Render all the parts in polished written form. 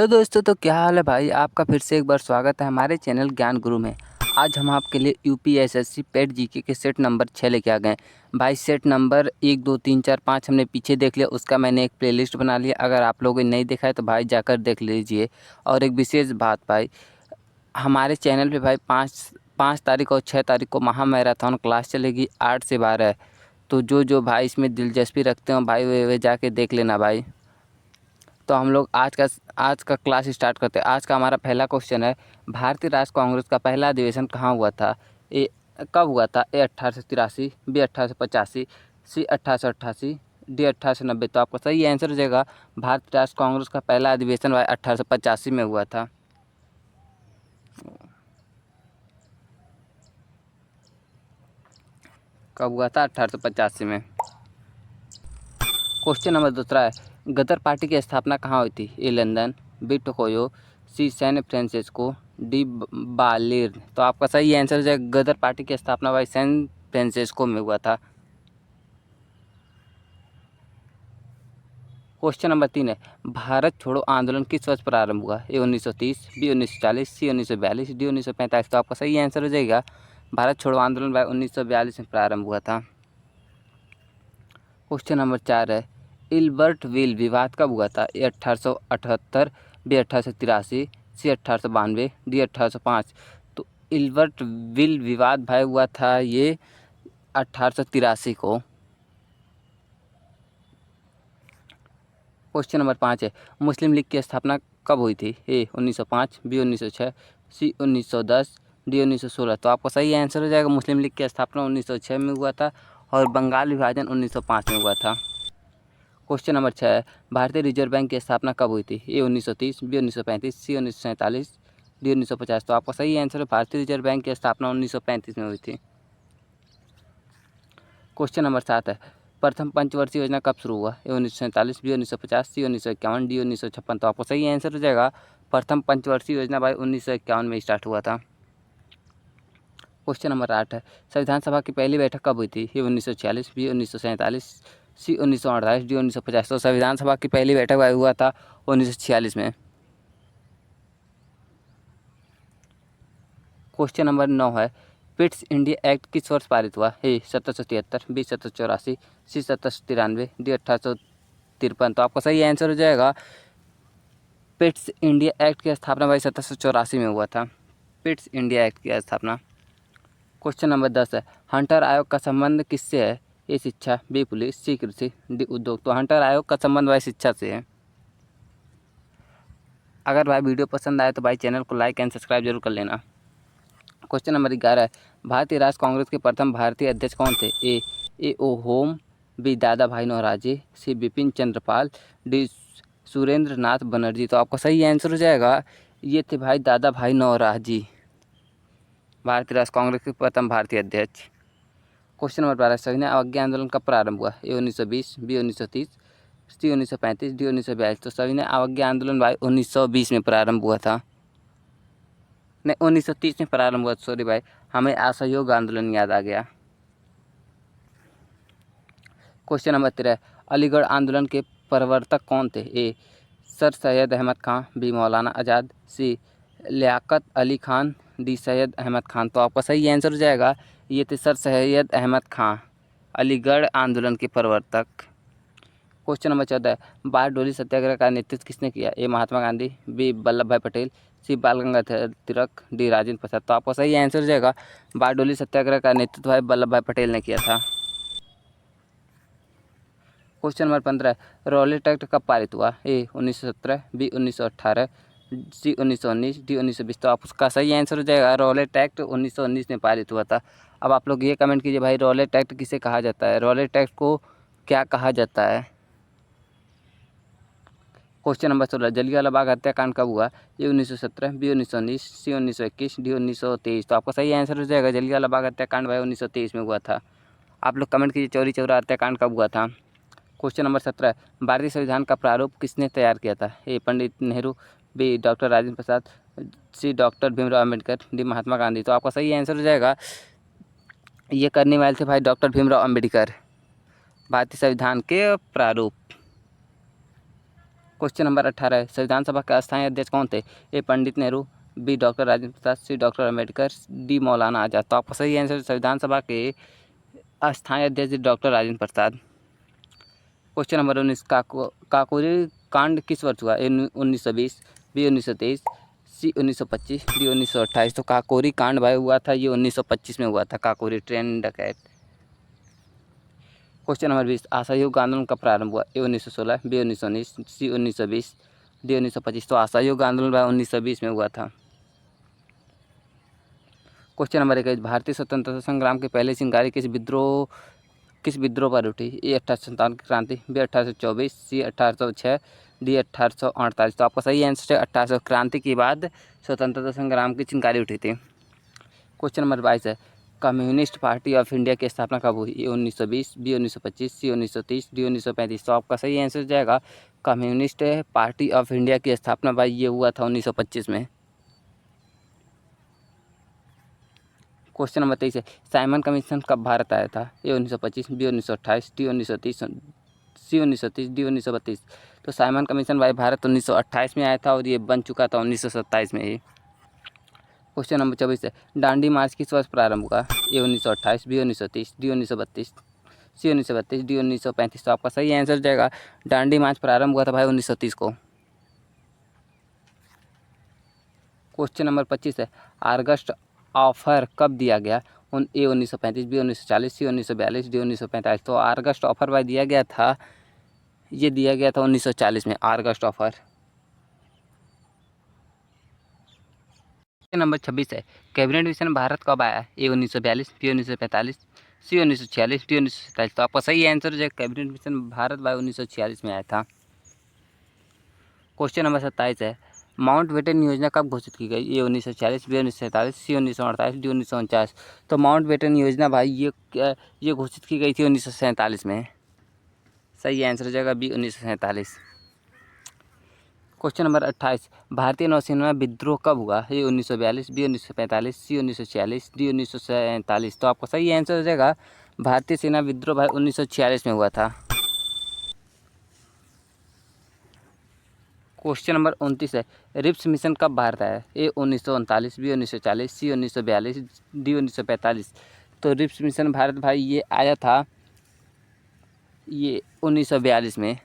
दोस्तों, तो क्या हाल है भाई। आपका फिर से एक बार स्वागत है हमारे चैनल ज्ञान गुरु में। आज हम आपके लिए यूपीएसएससी पेट जीके के सेट नंबर 6 लेके आ गए। भाई सेट नंबर 1 2 3 4 5 हमने पीछे देख लिया, उसका मैंने एक प्लेलिस्ट बना लिया। अगर आप लोगों ने नहीं देखा है तो भाई जाकर देख लीजिए। और एक विशेष बात भाई, हमारे चैनल पे भाई 5 तारीख और 6 तारीख को महा मैराथन क्लास चलेगी 8 से 12। तो जो भाई इसमें दिलचस्पी रखते हो भाई वे जाके देख लेना भाई। तो हम लोग आज का क्लास स्टार्ट करते हैं। आज का हमारा पहला क्वेश्चन है, भारतीय राष्ट्र कांग्रेस का पहला अधिवेशन कहाँ हुआ था? ए कब हुआ था? ए 1883, बी 1885, सी 1888, डी 1890। तो आपका सही आंसर हो जाएगा भारतीय राष्ट्र कांग्रेस का पहला अधिवेशन 1885 में हुआ था। कब हुआ था? 1885 में। क्वेश्चन नंबर दूसरा है, गदर पार्टी की स्थापना कहाँ हुई थी? ए लंदन, बी टोक्यो, सी सैन फ्रांसिस्को, डी बार्लिन। तो आपका सही आंसर है गदर पार्टी की स्थापना भाई सैन फ्रांसिस्को में हुआ था। क्वेश्चन नंबर 3 है, भारत छोड़ो आंदोलन किस वर्ष प्रारंभ हुआ? ए 1930, बी 1940, सी 1942, डी 1945। तो आपका सही आंसर हो जाएगा भारत छोड़ो आंदोलन भाई 1942 में प्रारंभ हुआ था। क्वेश्चन नंबर 4 है, इल्बर्टविल विवाद कब हुआ था? ए 1878, बी 1883, सी 1892, डी 1805। तो इल्बर्टविल विवाद भाई हुआ था ये 1883 को। क्वेश्चन नंबर 5 है, मुस्लिम लीग की स्थापना कब हुई थी? ए 1905, बी 1906, सी 1910, डी 1916। तो आपका सही आंसर हो जाएगा मुस्लिम लीग की स्थापना 1906 में हुआ था और बंगाल विभाजन 1905 में हुआ था। क्वेश्चन नंबर 6 है, भारतीय रिजर्व बैंक की स्थापना कब हुई थी? ए 1930, बी 1935, सी 1947, डी 1950। तो आपका सही आंसर है भारतीय रिजर्व बैंक की स्थापना 1935 में हुई थी। क्वेश्चन नंबर 7 है, प्रथम पंचवर्षीय योजना कब शुरू हुआ? ए 1947, बी 1950, सी 1951, डी 1956। तो आपको सही आंसर हो जाएगा प्रथम पंचवर्षीय योजना भाई 1951 में स्टार्ट हुआ था। क्वेश्चन नंबर 8 है, संविधान सभा की पहली बैठक कब हुई थी? ए 1946, बी 1947, सी 1948, डी 1950। तो संविधान सभा की पहली बैठक भाई हुआ था 1946 में। क्वेश्चन नंबर 9 है, पिट्स इंडिया एक्ट किस वर्ष पारित हुआ? ए 1773, बी 1784, सी 1793, डी 1853। तो आपका सही आंसर हो जाएगा पिट्स इंडिया एक्ट की स्थापना भाई 1784 में हुआ था। पिट्स इंडिया एक्ट की स्थापना। क्वेश्चन नंबर 10 है, हंटर आयोग का संबंध किससे है? ए शिक्षा, बी पुलिस, सी कृषि, डी उद्योग। तो हंटर आयोग का संबंध भाई शिक्षा से है। अगर भाई वीडियो पसंद आए तो भाई चैनल को लाइक एंड सब्सक्राइब जरूर कर लेना। क्वेश्चन नंबर 11 है, भारतीय राष्ट्र कांग्रेस के प्रथम भारतीय अध्यक्ष कौन थे? ए ओ होम, बी दादा भाई नौरोजी, सी बिपिन चंद्र पाल, डी सुरेंद्र नाथ बनर्जी। तो आपका सही आंसर हो जाएगा ये थे भाई दादा भाई नौरोजी, भारतीय राष्ट्र कांग्रेस के प्रथम भारतीय अध्यक्ष। क्वेश्चन नंबर 12, सविनय अवज्ञा आंदोलन कब प्रारंभ हुआ? ए 1920, बी 1930, सी 1935, डी 1942। तो सविनय अवज्ञा आंदोलन भाई 1920 में प्रारंभ हुआ था। नहीं, 1930 में प्रारंभ हुआ, सॉरी भाई, हमें असहयोग आंदोलन याद आ गया। क्वेश्चन नंबर 13, अलीगढ़ आंदोलन के प्रवर्तक कौन थे? ए सर सैयद अहमद खां, बी मौलाना आज़ाद, सी लियाकत अली खान, डी सैयद अहमद खान। तो आपका सही आंसर हो जाएगा ये थे सर सैयद अहमद खां, अलीगढ़ आंदोलन के प्रवर्तक। क्वेश्चन नंबर 14, बारडोली सत्याग्रह का नेतृत्व किसने किया? ए महात्मा गांधी, बी वल्लभ भाई पटेल, सी बाल गंगाधर तिलक, डी राजेंद्र प्रसाद। तो आपका सही आंसर हो जाएगा बारडोली सत्याग्रह का नेतृत्व भाई वल्लभ भाई पटेल ने किया था। क्वेश्चन नंबर 15, रॉलेट एक्ट कब पारित हुआ? ए 1917, बी 1918, सी 1919, डी 1920। तो आप उसका सही आंसर हो जाएगा रॉलेट एक्ट 1919 में पारित हुआ था। अब आप लोग ये कमेंट कीजिए भाई रॉलेट एक्ट किसे कहा जाता है? रॉलेट एक्ट को क्या कहा जाता है? क्वेश्चन नंबर 16, जलियांवाला बाग हत्याकांड कब हुआ? ए 1917, बी 1919, सी 1921, डी 1923। तो आपका सही आंसर हो जाएगा जलियांवाला बाग हत्याकांड भाई 1923 में हुआ था। आप लोग कमेंट कीजिए चौरी चौरा हत्याकांड कब हुआ था? क्वेश्चन नंबर 17, भारतीय संविधान का प्रारूप किसने तैयार किया था? ए पंडित नेहरू, बी डॉक्टर राजेंद्र प्रसाद, सी डॉक्टर भीमराव अम्बेडकर, डी महात्मा गांधी। तो आपका सही आंसर हो जाएगा ये करने वाले थे भाई डॉक्टर भीमराव अम्बेडकर, भारतीय संविधान के प्रारूप। क्वेश्चन नंबर 18 है, संविधान सभा के अस्थायी अध्यक्ष कौन थे? ए पंडित नेहरू, बी डॉक्टर राजेंद्र प्रसाद, सी डॉक्टर अम्बेडकर, डी मौलाना आजाद। तो आपका सही आंसर संविधान सभा के अस्थायी अध्यक्ष doctor Rajendra Prasad. Question number 19, Kakori कांड किस वर्ष हुआ? ए 1920, बी 1923, सी 1925, डी 1928। तो काकोरी कांड भाई हुआ था ये 1925 में हुआ था, काकोरी ट्रेन डकैत। क्वेश्चन नंबर 20, असहयोग आंदोलन कब प्रारंभ हुआ? ए 1916, बी 1919, सी 1920, डी 1925। तो असहयोग आंदोलन भाई 1920 में हुआ था। क्वेश्चन नंबर 21, भारतीय स्वतंत्रता संग्राम के पहले चिंगारी किस विद्रोह पर उठी? ए 1857 की क्रांति, बी 1824, सी 1806, डी 1848। तो आपका सही आंसर है 1800 क्रांति के बाद स्वतंत्रता संग्राम की चिंगारी उठी थी। क्वेश्चन नंबर 22 है, कम्युनिस्ट पार्टी ऑफ इंडिया की स्थापना कब हुई? ए 1920, बी 1925, सी 1930, डी 1935। तो आपका सही आंसर जाएगा कम्युनिस्ट पार्टी ऑफ इंडिया की स्थापना भाई ये हुआ था 1925 में। क्वेश्चन नंबर 23 है, साइमन कमीशन कब भारत आया था? ए 1925, बी 1928, डी 1930, सी 1930, डी 1932। तो साइमन कमीशन भाई भारत 1928 में आया था और ये बन चुका था 1927 में ही। क्वेश्चन नंबर 24 है, दांडी मार्च किस वर्ष प्रारंभ हुआ? ए 1928, बी 1930, डी 1932, सी 1932, डी 1935। तो आपका सही आंसर जाएगा दांडी मार्च प्रारंभ हुआ था भाई 1930 को। क्वेश्चन नंबर 25 है, आगस्ट ऑफर कब दिया गया? ए 1935, बी 1940, सी 1942, डी 1945। तो आगस्ट ऑफर भाई दिया गया था, ये दिया गया था 1940 में आगस्ट ऑफर। क्वेश्चन नंबर 26 है, कैबिनेट मिशन भारत कब आया? ए 1942, बी 1945, सी 1946, डी 1947। तो आपका सही आंसर जो है कैबिनेट मिशन भारत भाई 1946 में आया था। क्वेश्चन नंबर 27 है, माउंट बेटन योजना कब घोषित की गई? ए 1940, बी 1947, सी 1948, डी 1949। तो माउंट बेटन योजना भाई ये घोषित की गई थी 1947 में। सही आंसर हो जाएगा बी 1947। क्वेश्चन नंबर 28, भारतीय नौसेना विद्रोह कब हुआ? ए 1942, बी 1945, सी 1946, डी 1947। तो आपका सही आंसर हो जाएगा भारतीय सेना विद्रोह भाई 1946 में हुआ था। क्वेश्चन नंबर 29 है, रिप्स मिशन कब भारत आया? ए 1939, बी 1940, सी 1942, डी 1945। तो रिप्स मिशन भारत भाई ये आया था ये 1942 में।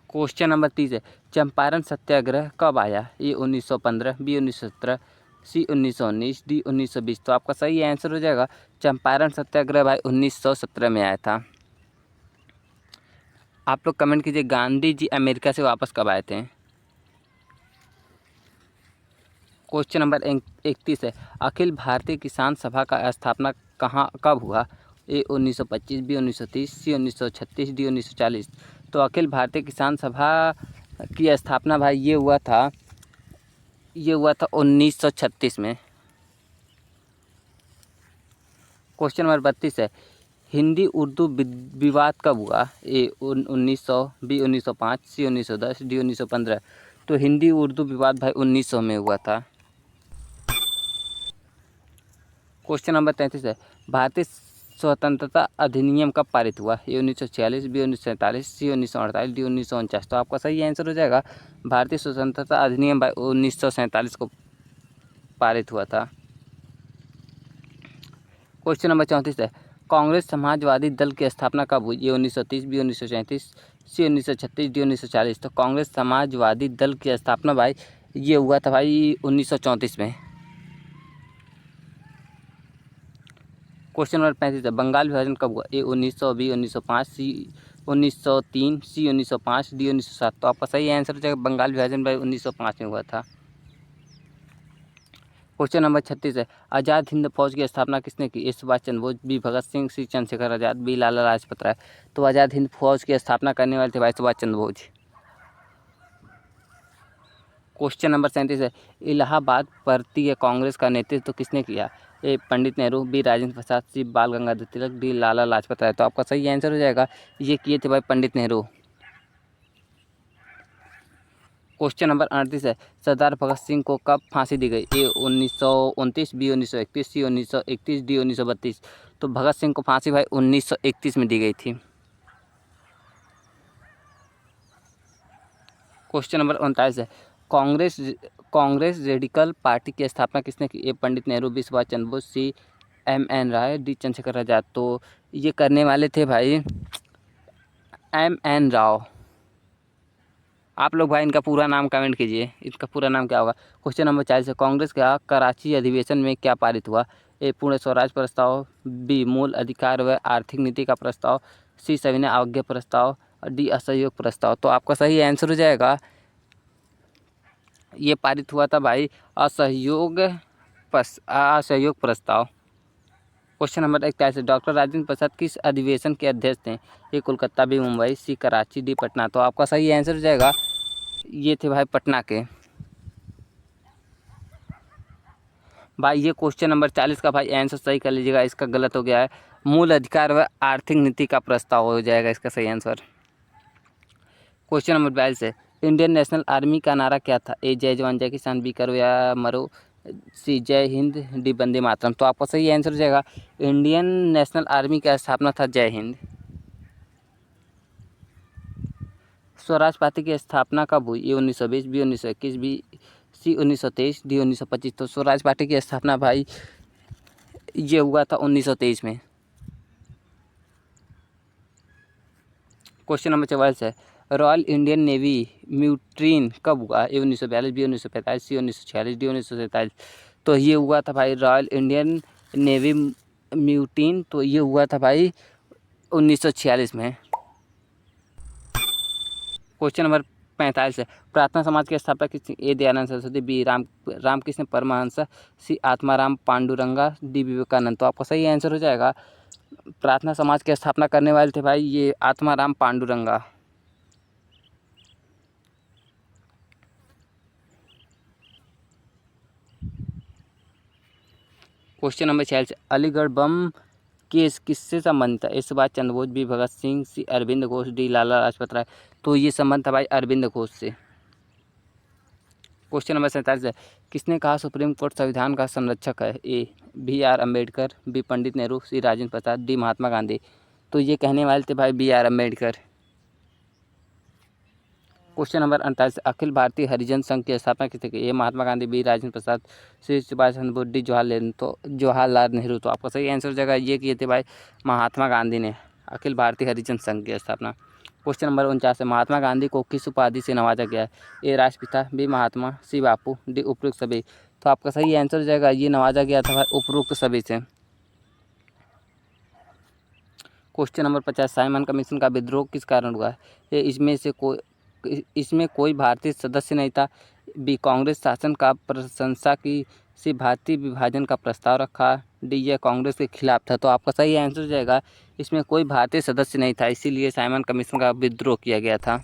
क्वेश्चन नंबर 30 है, चंपारण सत्याग्रह कब आया? ए 1915, बी 1917, सी 1919, डी 1920। तो आपका सही आंसर हो जाएगा चंपारण सत्याग्रह भाई 1917 में आया था। आप लोग कमेंट कीजिए गांधी जी अमेरिका से वापस कब आए थे। क्वेश्चन नंबर 31 है, अखिल भारतीय किसान सभा का स्थापना कब हुआ? ए 1925, बी 1930, सी 1936, डी 1940। तो अखिल भारतीय किसान सभा की स्थापना भाई ये हुआ था 1936 में। क्वेश्चन नंबर 32 है, हिंदी उर्दू विवाद कब हुआ? ए 1900, बी 1905, सी 1910, डी 1915। तो हिंदी उर्दू विवाद भाई 1900 में हुआ था। क्वेश्चन नंबर 33 है, भारतीय स्वतंत्रता अधिनियम कब पारित हुआ? ए 1946, बी 1947, सी 1948, डी 1949। तो आपका सही आंसर हो जाएगा भारतीय स्वतंत्रता अधिनियम भाई 1947 को पारित हुआ था। क्वेश्चन नंबर 34 है, कांग्रेस समाजवादी दल की स्थापना कब हुई? ए 1930, बी 1937, सी 1936, डी 1940। तो कांग्रेस समाजवादी दल की स्थापना भाई ये हुआ था भाई 1934 में। क्वेश्चन नंबर 35 है, बंगाल विभाजन कब हुआ? ए 1900, बी 1905, सी 1903, सी 1905, डी 1907। तो आपका सही आंसर हो जाएगा बंगाल विभाजन भाई 1905 में हुआ था। क्वेश्चन नंबर 36 है, आज़ाद हिंद फौज की स्थापना किसने की? ए सुभाष चंद्र बोस, बी भगत सिंह, सी चंद्रशेखर आज़ाद, बी लाला लाजपत राय। तो आज़ाद हिंद फौज की स्थापना करने वाले थे भाई सुभाष चंद्र बोस। क्वेश्चन नंबर 37 है, इलाहाबाद प्रांतीय कांग्रेस का नेतृत्व किसने किया? ए पंडित नेहरू, बी राजेंद्र प्रसाद, सी बाल गंगाधर तिलक, डी लाला लाजपत राय। तो आपका सही आंसर हो जाएगा ये किए थे भाई पंडित नेहरू। क्वेश्चन नंबर 38 है, सरदार भगत सिंह को कब फांसी दी गई? ए 1929, बी 1931, सी 1931, डी 1932। तो भगत सिंह को फांसी भाई 1931 में दी गई थी। क्वेश्चन नंबर 39 है, कांग्रेस कांग्रेस रेडिकल पार्टी की स्थापना किसने की? ए पंडित नेहरू, बी सुभाष चंद्र बोस, सी एम.एन. राय, डी चंद्रशेखर आजाद। तो ये करने वाले थे भाई एम.एन. राव। आप लोग भाई इनका पूरा नाम कमेंट कीजिए, इसका पूरा नाम क्या होगा। क्वेश्चन नंबर 40 है, कांग्रेस का कराची अधिवेशन में क्या पारित हुआ? ए पूर्ण स्वराज प्रस्ताव, बी मूल अधिकार व आर्थिक नीति का प्रस्ताव, सी सविनय अवज्ञा प्रस्ताव, डी असहयोग प्रस्ताव। तो आपका सही आंसर हो जाएगा, ये पारित हुआ था भाई असहयोग प्रस्ताव। क्वेश्चन नंबर 41 है, डॉक्टर राजेंद्र प्रसाद किस अधिवेशन के अध्यक्ष थे? ए कोलकाता, बी मुंबई, सी कराची, डी पटना। तो आपका सही आंसर हो जाएगा, ये थे भाई पटना के। भाई ये क्वेश्चन नंबर 40 का भाई आंसर सही कर लीजिएगा, इसका गलत हो गया है, मूल अधिकार व आर्थिक नीति का प्रस्ताव हो जाएगा इसका सही आंसर। क्वेश्चन नंबर 42 है, इंडियन नेशनल आर्मी का नारा क्या था? ए जय जवान जय किसान, बी करो या मरो, सी जय हिंद, डी वंदे मातरम। तो आपका सही आंसर हो जाएगा, इंडियन नेशनल आर्मी का स्थापना था जय हिंद। स्वराज पार्टी की स्थापना कब हुई? ए 1920, बी 1921, बी सी 1923, डी 1925। तो स्वराज पार्टी की स्थापना भाई ये हुआ था 1923 में। क्वेश्चन नंबर 44 है, रॉयल इंडियन नेवी म्यूट्रीन कब हुआ? ए 1942, बी 1945, सी 1946, डी 1947। तो ये हुआ था भाई रॉयल इंडियन नेवी म्यूट्रीन, तो ये हुआ था भाई 1946 में। क्वेश्चन नंबर 45 है, प्रार्थना समाज के स्थापक किसने? ए दयानंद सरस्वती, बी रामकृष्ण परमहंस, सी आत्माराम पांडुरंगा, डी विवेकानंद। तो आपका सही आंसर हो जाएगा, प्रार्थना समाज की स्थापना करने वाले थे भाई ये आत्माराम पांडुरंगा। क्वेश्चन नंबर 46, अलीगढ़ बम केस किससे संबंधित है? ए सुभाष चंद्र बोस, बी भगत सिंह, सी अरविंद घोष, डी लाला लाजपत राय। तो ये संबंध था भाई अरविंद घोष से। क्वेश्चन नंबर 47 है, किसने कहा सुप्रीम कोर्ट संविधान का संरक्षक है? ए बी.आर. अम्बेडकर, बी पंडित नेहरू, सी राजेंद्र प्रसाद, डी महात्मा गांधी। तो ये कहने वाले थे भाई B R. Ambedkar. Question number 48, Akhil Bharatiya हरिजन संघ की स्थापना किसने की? ए महात्मा गांधी, बी राजेंद्र प्रसाद, सी सुभाष चंद्र बोस, डी जवाहरलाल नेहरू। तो आपका सही आंसर हो जाएगा, ये किए थे भाई महात्मा गांधी ने अखिल भारतीय हरिजन संघ की स्थापना। क्वेश्चन नंबर 49 है, महात्मा गांधी को किस उपाधि से नवाजा गया है? ए राष्ट्रपिता, बी महात्मा, सी बापू, डी उपरोक्त सभी। तो आपका सही आंसर हो जाएगा, ये नवाजा गया था भाई उपरोक्त सभी से। क्वेश्चन नंबर 50, साइमन कमीशन का विद्रोह किस कारण हुआ है? इसमें कोई भारतीय सदस्य नहीं था, बी कांग्रेस शासन का प्रशंसा की, सी भारतीय विभाजन का प्रस्ताव रखा, डी यह कांग्रेस के खिलाफ था। तो आपका सही आंसर हो जाएगा, इसमें कोई भारतीय सदस्य नहीं था, इसीलिए साइमन कमीशन का विद्रोह किया गया था।